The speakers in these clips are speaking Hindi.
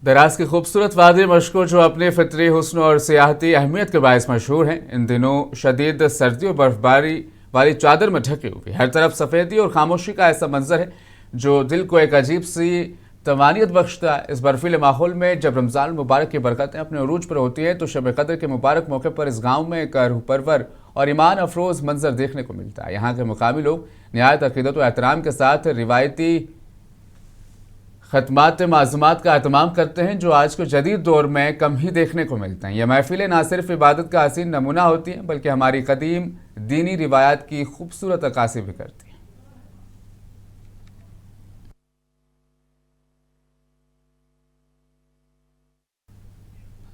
दराज की खूबसूरत वादी मशको जो अपनी फितरी हुस्न और सियाहती अहमियत के बायस मशहूर हैं, इन दिनों शदीद सर्दी और बर्फबारी वाली चादर में ढकी हुई हर तरफ सफ़ेदी और खामोशी का ऐसा मंजर है जो दिल को एक अजीब सी तवानियत बख्शता है। इस बर्फीले माहौल में जब रमज़ान मुबारक की बरकतें अपने उरूज पर होती हैं तो शब कदर के मुबारक मौके पर इस गाँव में एक रूह परवर और ईमान अफरोज़ मंजर देखने को मिलता है। यहाँ के मुकामी लोग निहायत अक़ीदत व एहतराम के साथ रिवायती खतमात माज़ूमात का एहतमाम करते हैं जो आज के जदीद दौर में कम ही देखने को मिलते हैं। यह महफिलें ना सिर्फ इबादत का हसीन नमूना होती हैं बल्कि हमारी कदीम दीनी रिवायात की खूबसूरत अक्कासी भी करती हैं।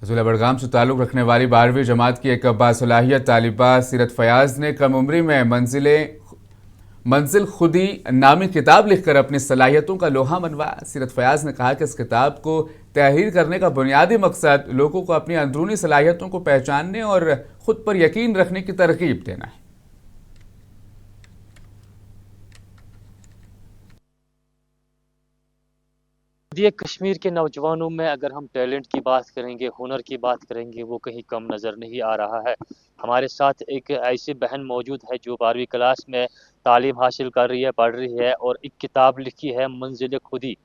ज़िला बड़गाम से ताल्लुक़ रखने वाली 12वीं जमात की एक बासलाहियत तालिबा सीरत फयाज ने कम उम्री में मंजिल खुदी नामी किताब लिखकर अपनी सलाहियतों का लोहा मनवाया। सीरत फयाज ने कहा कि इस किताब को तहरीर करने का बुनियादी मकसद लोगों को अपनी अंदरूनी सलाहियतों को पहचानने और खुद पर यकीन रखने की तरगीब देना है। ये कश्मीर के नौजवानों में अगर हम टैलेंट की बात करेंगे, हुनर की बात करेंगे, वो कहीं कम नज़र नहीं आ रहा है। हमारे साथ एक ऐसी बहन मौजूद है जो 12वीं क्लास में तालीम हासिल कर रही है, पढ़ रही है और एक किताब लिखी है मंजिल खुदी।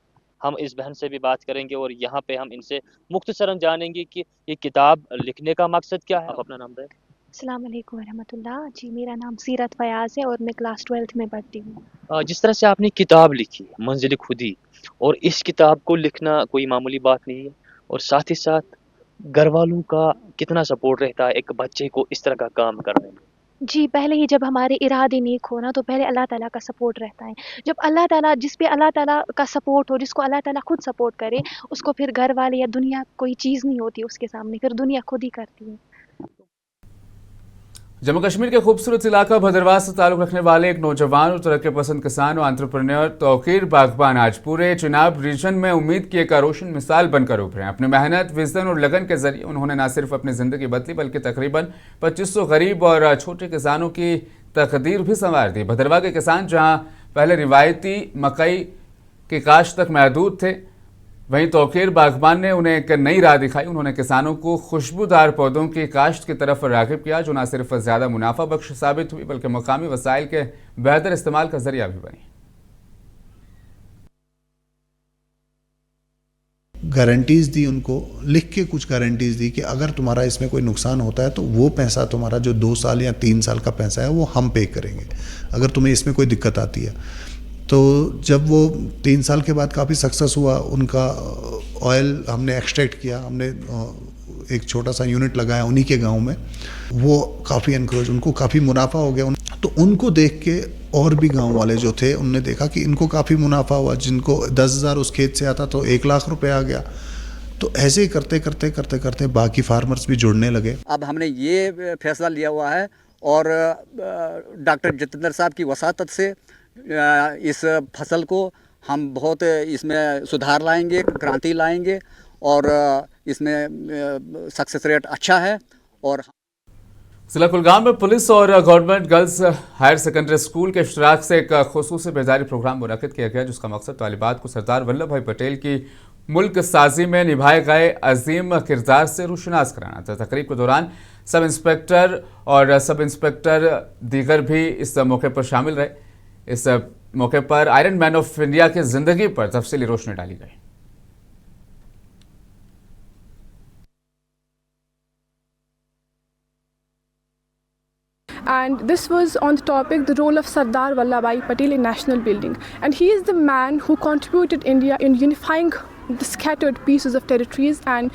हम इस बहन से भी बात करेंगे और यहाँ पे हम इनसे मुख्तसरन जानेंगे कि ये किताब लिखने का मकसद क्या है। आप अपना नाम बताएं। अस्सलाम वालेकुम रहमतुल्लाह। जी, मेरा नाम सीरत फयाज है और मैं क्लास 12th में पढ़ती हूँ। जिस तरह से आपने किताब लिखी मंजिल खुदी, और इस किताब को लिखना कोई मामूली बात नहीं है, और साथ ही साथ घर वालों का कितना सपोर्ट रहता है एक बच्चे को इस तरह का काम करने में। जी, पहले ही जब हमारे इरादे नेक हो ना तो पहले अल्लाह ताला का सपोर्ट रहता है। जब अल्लाह ताला जिस पे अल्लाह ताला का सपोर्ट हो, जिसको अल्लाह ताला खुद सपोर्ट करे, उसको फिर घर वाले या दुनिया कोई चीज़ नहीं होती उसके सामने, फिर दुनिया खुद ही करती है। जम्मू कश्मीर के खूबसूरत इलाका भद्रवाह से ताल्लुक़ रखने वाले एक नौजवान और तरक्की पसंद किसान और एंटरप्रेन्योर तौकीर बागबान आज पूरे चिनाब रीजन में उम्मीद की एक रोशन मिसाल बनकर उभरे हैं। अपनी मेहनत, विजन और लगन के जरिए उन्होंने न सिर्फ अपनी ज़िंदगी बदली बल्कि तकरीबन 2500 गरीब और छोटे किसानों की तकदीर भी संवार दी। भद्रवाह के किसान जहाँ पहले रिवायती मकई की काश्त तक महदूद थे, वहीं तौकीर बागबान ने उन्हें एक नई राह दिखाई। उन्होंने किसानों को खुशबूदार पौधों की काश्त की तरफ राग़िब किया जो न सिर्फ ज़्यादा मुनाफा बख्श साबित हुई बल्कि मकामी वसाइल के बेहतर इस्तेमाल का जरिया भी बनी। गारंटीज़ दी उनको, लिख के कुछ गारंटीज़ दी कि अगर तुम्हारा इसमें कोई नुकसान होता है तो वो पैसा तुम्हारा जो 2 साल या 3 साल का पैसा है वो हम पे करेंगे अगर तुम्हें इसमें कोई दिक्कत आती है। तो जब वो 3 साल के बाद काफ़ी सक्सेस हुआ, उनका ऑयल हमने एक्सट्रैक्ट किया, हमने एक छोटा सा यूनिट लगाया उन्हीं के गांव में, वो काफ़ी एनकरेज, उनको काफ़ी मुनाफा हो गया। तो उनको देख के और भी गांव वाले जो थे उनने देखा कि इनको काफ़ी मुनाफा हुआ, जिनको 10,000 उस खेत से आता तो 1 लाख रुपए आ गया। तो ऐसे ही करते करते करते करते बाकी फार्मर्स भी जुड़ने लगे। अब हमने ये फैसला लिया हुआ है और डॉक्टर जितेंद्र साहब की वसातत से इस फसल को हम बहुत इसमें सुधार लाएंगे, क्रांति लाएंगे और इसमें सक्सेस रेट अच्छा है। और जिला कुलगाम में पुलिस और government girls higher secondary school के इश्तराक से एक खुसूसी बेदारी प्रोग्राम मुनक्किद किया गया जिसका मकसद तालिबात को सरदार वल्लभ भाई पटेल की मुल्क साजी में निभाए गए अजीम किरदार से रूशनास कराना था। तकरीब के दौरान सब इंस्पेक्टर और सब इंस्पेक्टर दीगर भी इस मौके पर शामिल रहे। इस मौके पर आयरन मैन ऑफ इंडिया की जिंदगी पर तफसीली रोशनी डाली गई। And this was on the topic the role of Sardar Vallabhbhai Patel in national building, and he is the man who contributed India in unifying the scattered pieces of territories and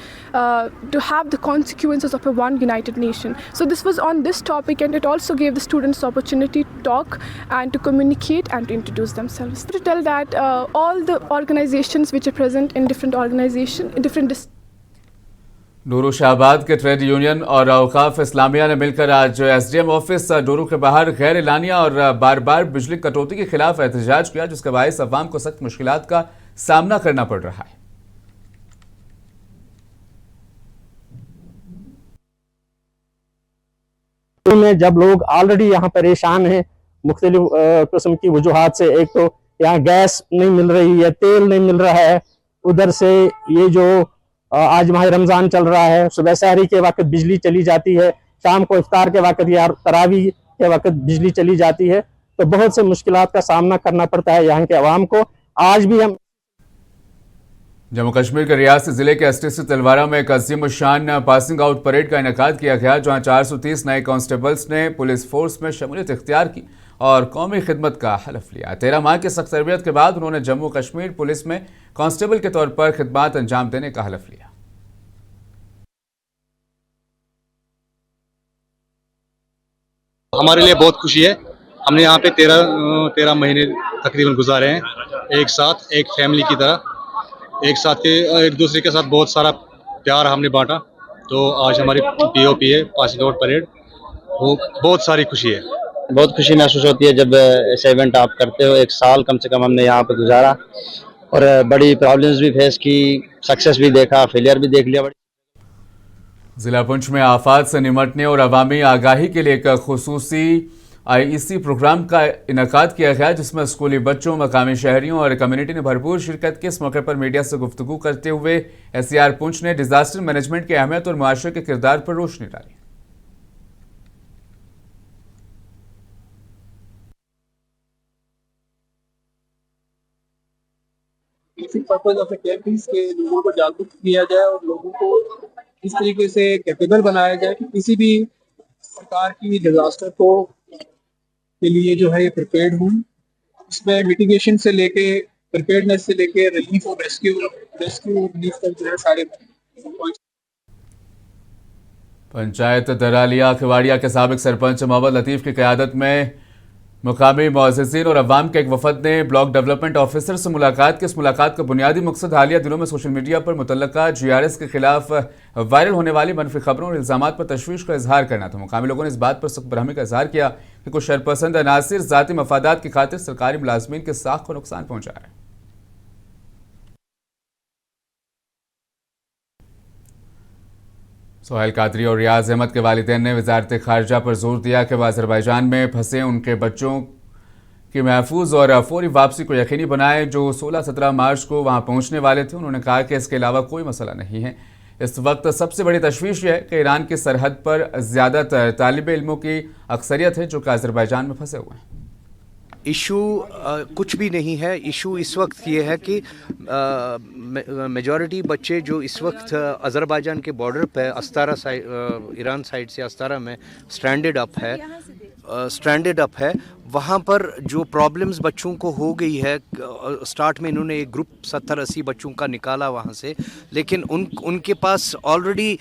to have the consequences of a one united nation. So this was on this topic, and it also gave the students opportunity to talk and to communicate and to introduce themselves. To tell that all the organizations which are present in different organizations, in different Doru Shahabad के ट्रेड यूनियन और औकाफ इस्लामिया ने मिलकर आज एसडीएम ऑफिस डोरू के बाहर गैर एलानिया और बार बार बिजली कटौती के खिलाफ एहतजाज किया जिसके बायस अवाम को सख्त मुश्किलात का सामना करना पड़ रहा है। में जब लोग ऑलरेडी यहाँ परेशान हैं मुख्तलिफ किस्म की वजूहात से, एक तो यहाँ गैस नहीं मिल रही है, तेल नहीं मिल रहा है, उधर से ये जो आज माह रमज़ान चल रहा है, सुबह सहरी के वक्त बिजली चली जाती है, शाम को इफ्तार के वक्त या तरावी के वक्त बिजली चली जाती है, तो बहुत से मुश्किलात का सामना करना पड़ता है यहाँ के अवाम को। आज भी हम जम्मू कश्मीर के रियासी जिले के एसटीसी तलवारा में एक अजीम शान पासिंग आउट परेड का इनेकाद किया गया, जहां 430 नए कांस्टेबल्स ने पुलिस फोर्स में शमूलियत इख्तियार की और कौमी खिदमत का हलफ लिया। 13 माह की सख्त तरबियत के बाद उन्होंने जम्मू कश्मीर पुलिस में कांस्टेबल के तौर पर खिदमत अंजाम देने का हलफ लिया। हमारे लिए बहुत खुशी है। हमने यहाँ पे 13 महीने तकरीबन गुजारे हैं, एक साथ एक फैमिली की तरह, एक साथ के एक दूसरे के साथ बहुत सारा प्यार हमने बांटा। तो आज हमारी पीओपी है पासिंग आउट परेड, वो बहुत सारी खुशी है। बहुत खुशी महसूस होती है जब ऐसे इवेंट आप करते हो। एक साल कम से कम हमने यहाँ पे गुजारा और बड़ी प्रॉब्लम्स भी फेस की, सक्सेस भी देखा, फेलियर भी देख लिया। जिला पुंछ में आफात से निमटने और अवामी आगाही के लिए एक खुसूसी IEC प्रोग्राम का इनेकाद किया गया, जिसमें स्कूली बच्चों, मकामी शहरियों और कम्युनिटी ने भरपूर शिरकत की। इस मौके पर मीडिया से गुफ्तगू करते हुए SCR पुंछ ने डिजास्टर मैनेजमेंट की अहमियत और मुआशरे के किरदार पर रोशनी डाली। बेसिक पर्पज ऑफ कैंप के लोगों को जागरूक किया जाए और लोगों को इस तरीके से कैपेबल बनाया जाए कि किसी भी प्रकार की डिजास्टर को के लिए जो है ये प्रिपेयर्ड हूँ। इसमें मिटिगेशन से लेके प्रिपेयर्डनेस से लेके रिलीफ और रेस्क्यू रिलीफ तक जो है सारे पंचायत दरालिया खिवाड़िया के साबिक सरपंच मोहम्मद लतीफ़ की क़यादत में मुकामी मुअज़्ज़िज़ीन और अवाम के एक वफद ने ब्लॉक डेवलपमेंट ऑफिसर से मुलाकात की। इस मुलाकात का बुनियादी मकसद हालिया दिनों में सोशल मीडिया पर मुतल्लका GRS के खिलाफ वायरल होने वाली मनफी खबरों और इल्ज़ामात पर तशवीश का इजहार करना था। मुकामी लोगों ने इस बात पर सख्त बरहमी का इजहार किया कि कुछ शरपसंद अनासिर ज़ाती मफादात की खातिर सरकारी मुलाजमीन के साख को नुकसान पहुँचा रहे हैं। सोहेल कादरी और रियाज अहमद के वालिदैन ने वजारत खारजा पर जोर दिया कि वह अज़रबैजान में फंसे उनके बच्चों की महफूज और फौरी वापसी को यकीनी बनाए, जो 16-17 मार्च को वहां पहुंचने वाले थे। उन्होंने कहा कि इसके अलावा कोई मसला नहीं है। इस वक्त सबसे बड़ी तशवीश यह है कि ईरान की सरहद पर ज़्यादातर तालिब इल्मों की अक्सरियत है जो कि अज़रबैजान में फंसे हुए हैं। इशू कुछ भी नहीं है। इशू इस वक्त ये है कि मेजॉरिटी बच्चे जो इस वक्त अज़रबैजान के बॉर्डर पे अस्तारा साइड, ईरान साइड से अस्तारा में स्ट्रैंडेड अप है, वहाँ पर जो प्रॉब्लम्स बच्चों को हो गई है। स्टार्ट में इन्होंने एक ग्रुप 70-80 बच्चों का निकाला वहाँ से, लेकिन उनके पास ऑलरेडी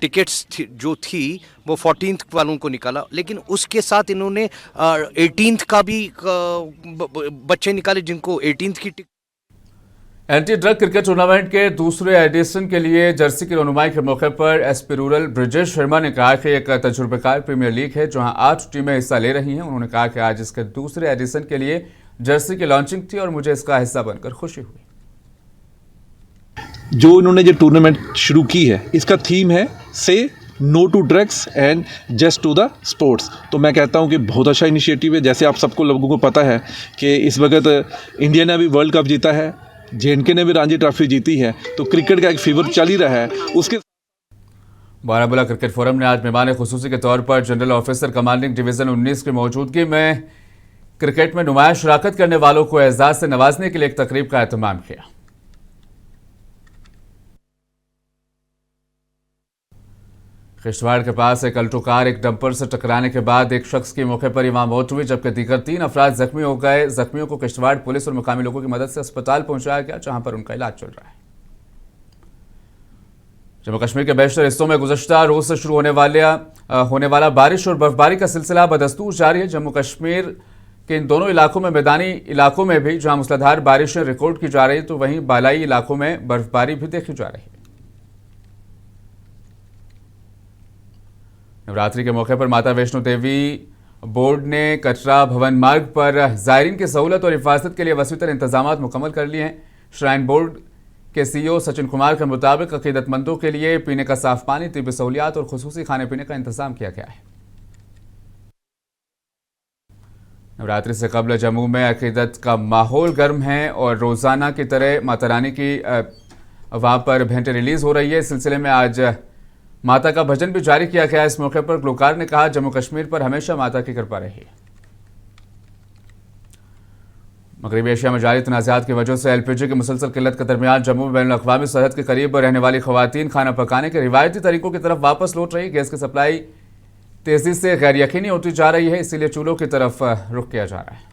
टिकट्स जो थी वो 14th वालों को निकाला, लेकिन उसके साथ इन्होंने 18th का भी बच्चे निकाले जिनको 18th की एंटी ड्रग क्रिकेट टूर्नामेंट के दूसरे एडिशन के लिए जर्सी की रनुमाई के मौके पर SP रूरल ब्रिजेश शर्मा ने कहा कि एक तजुर्बेकार प्रीमियर लीग है जहां 8 टीमें हिस्सा ले रही हैं। उन्होंने कहा कि आज इसके दूसरे एडिशन के लिए जर्सी की लॉन्चिंग थी और मुझे इसका हिस्सा बनकर खुशी हुई। जो इन्होंने जो टूर्नामेंट शुरू की है, इसका थीम है say no to drugs and just to the sports. तो मैं कहता हूं कि बहुत अच्छा इनिशिएटिव है। जैसे आप सबको लोगों को पता है कि इस वक्त इंडिया ने अभी वर्ल्ड कप जीता है, JNK ने भी रणजी ट्रॉफी जीती है, तो क्रिकेट का एक फीवर चल ही रहा है। उसके बारामूला क्रिकेट फोरम ने आज मेहमान खुसूसी के तौर पर जनरल ऑफिसर कमांडिंग डिवीज़न 19 की मौजूदगी में क्रिकेट में नुमाया शराकत करने वालों को एजाज से नवाजने के लिए एक तकरीब का एहतमाम किया। किश्तवाड़ के पास एक अल्टो कार एक डंपर से टकराने के बाद एक शख्स की मौके पर ही वहां मौत हुई, जबकि दीगर 3 अफराद जख्मी हो गए। जख्मियों को किश्तवाड़ पुलिस और मुकामी लोगों की मदद से अस्पताल पहुंचाया गया, जहां पर उनका इलाज चल रहा है। जम्मू कश्मीर के बेशतर हिस्सों में गुज़श्ता रोज से शुरू होने वाला बारिश और बर्फबारी का सिलसिला बदस्तूर जारी है। जम्मू कश्मीर के इन दोनों इलाकों में मैदानी इलाकों में भी जहां मूसलाधार बारिशें रिकॉर्ड की जा रही, तो वहीं बालाई इलाकों में बर्फबारी भी देखी जा रही है। नवरात्रि के मौके पर माता वैष्णो देवी बोर्ड ने कटरा भवन मार्ग पर जायरीन की सहूलत और हिफाजत के लिए वसीतर इंतजाम मुकम्मल कर लिए हैं। श्राइन बोर्ड के CEO सचिन कुमार के मुताबिक अकीदतमंदों के लिए पीने का साफ पानी, तिब्बी सहूलियात और खुसूसी खाने पीने का इंतजाम किया गया है। नवरात्रि से कबल जम्मू में अकीदत का माहौल गर्म है और रोज़ाना की तरह माता रानी की वहां पर भेंटें रिलीज हो रही है। इस सिलसिले में आज माता का भजन भी जारी किया गया। इस मौके पर गुलकार ने कहा, जम्मू कश्मीर पर हमेशा माता की कृपा रही। मगरबी एशिया में जारी तनाज़ात की वजह से एलपीजी की मुसलसल किल्लत के दरमियान जम्मू में बैनुल-अक़वामी सरहद के करीब रहने वाली ख़वातीन खाना पकाने के रिवायती तरीकों की तरफ वापस लौट रही। गैस की सप्लाई तेज़ी से गैर यकीनी होती जा रही है, इसीलिए चूल्हों की तरफ रुख किया जा रहा है।